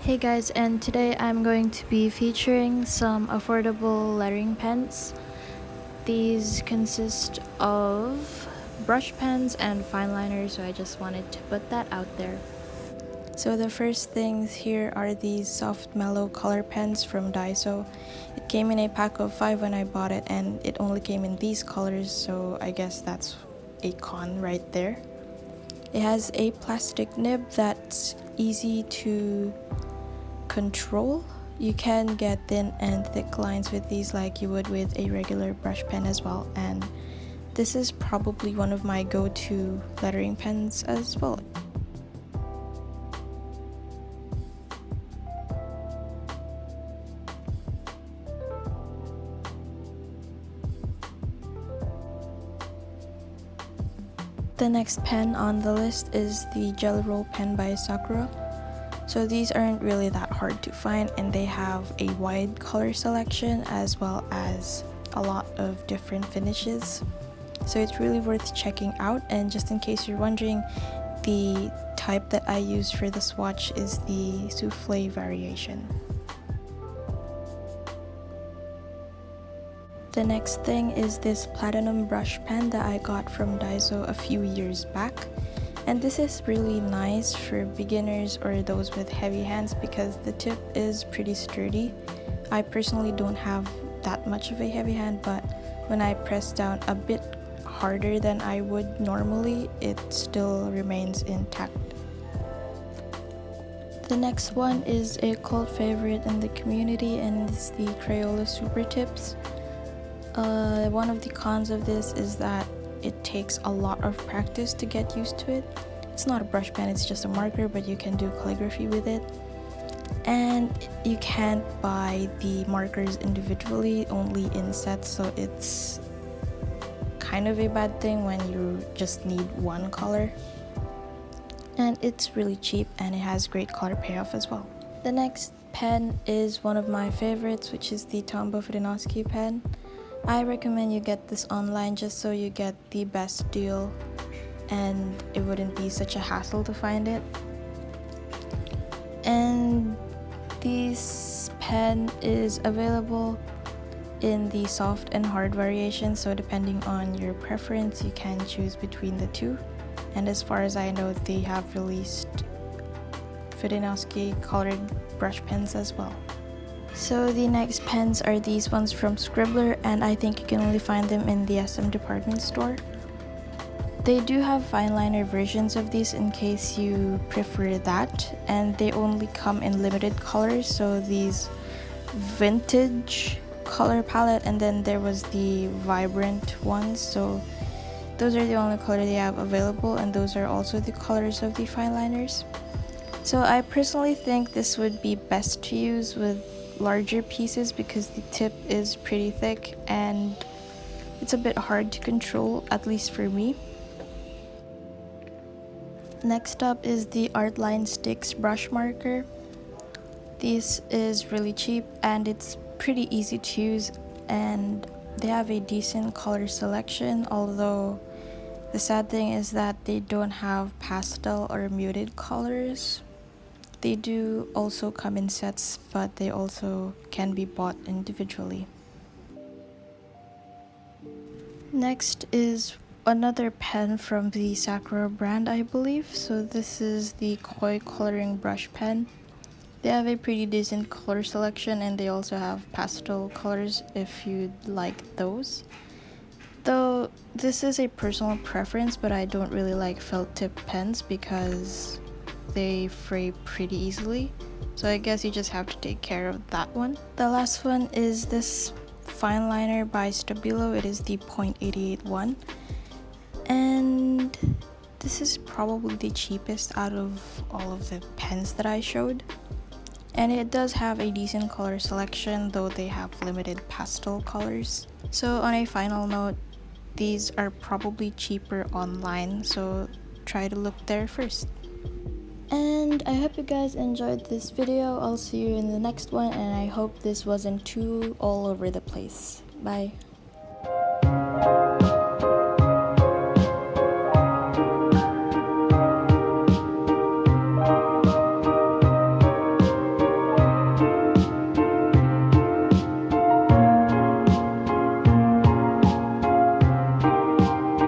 Hey guys, and today I'm going to be featuring some affordable lettering pens. These consist of brush pens and Fineliner, so I just wanted to put that out there. So the first things here are these soft Mellow color pens from Daiso. It came in a pack of 5 when I bought it, and it only came in these colors, so I guess that's a con right there. It has a plastic nib that's easy to control. You can get thin and thick lines with these like you would with a regular brush pen as well, and this is probably one of my go-to lettering pens as well. The next pen on the list is the Jelly Roll pen by Sakura. So these aren't really that hard to find, and they have a wide color selection as well as a lot of different finishes. So it's really worth checking out. And just in case you're wondering, the type that I use for the swatch is the souffle variation. The next thing is this platinum brush pen that I got from Daiso a few years back. And this is really nice for beginners or those with heavy hands because the tip is pretty sturdy. I personally don't have that much of a heavy hand, but when I press down a bit harder than I would normally, it still remains intact. The next one is a cult favorite in the community, and it's the Crayola Supertips. One of the cons of this is that it takes a lot of practice to get used to it. It's not a brush pen, it's just a marker, but you can do calligraphy with it. And you can't buy the markers individually, only in sets, so it's kind of a bad thing when you just need one color. And it's really cheap, and it has great color payoff as well. The next pen is one of my favorites, which is the Tombow Fudenosuke pen. I recommend you get this online just so you get the best deal and it wouldn't be such a hassle to find it. And this pen is available in the soft and hard variation, so depending on your preference you can choose between the two. And as far as I know, they have released Fudenosuke colored brush pens as well. So the next pens are these ones from Scribbler, and I think you can only find them in the SM department store. They do have Fineliner versions of these in case you prefer that, and they only come in limited colors, so these vintage color palette, and then there was the vibrant ones, so those are the only color they have available, and those are also the colors of the Fineliners. So I personally think this would be best to use with larger pieces because the tip is pretty thick and it's a bit hard to control, at least for me. Next up is the Artline Stix brush marker. This is really cheap and it's pretty easy to use, and they have a decent color selection, although the sad thing is that they don't have pastel or muted colors. They do also come in sets, but they also can be bought individually. Next is another pen from the Sakura brand, I believe. So this is the Koi coloring brush pen. They have a pretty decent color selection, and they also have pastel colors if you'd like those. Though this is a personal preference, but I don't really like felt tip pens because they fray pretty easily, so I guess you just have to take care of that one. The last one is this Fineliner by Stabilo. It is the .88 one, and this is probably the cheapest out of all of the pens that I showed, and it does have a decent color selection, though they have limited pastel colors. So on a final note, these are probably cheaper online, so try to look there first. And I hope you guys enjoyed this video. I'll see you in the next one, and I hope this wasn't too all over the place. Bye.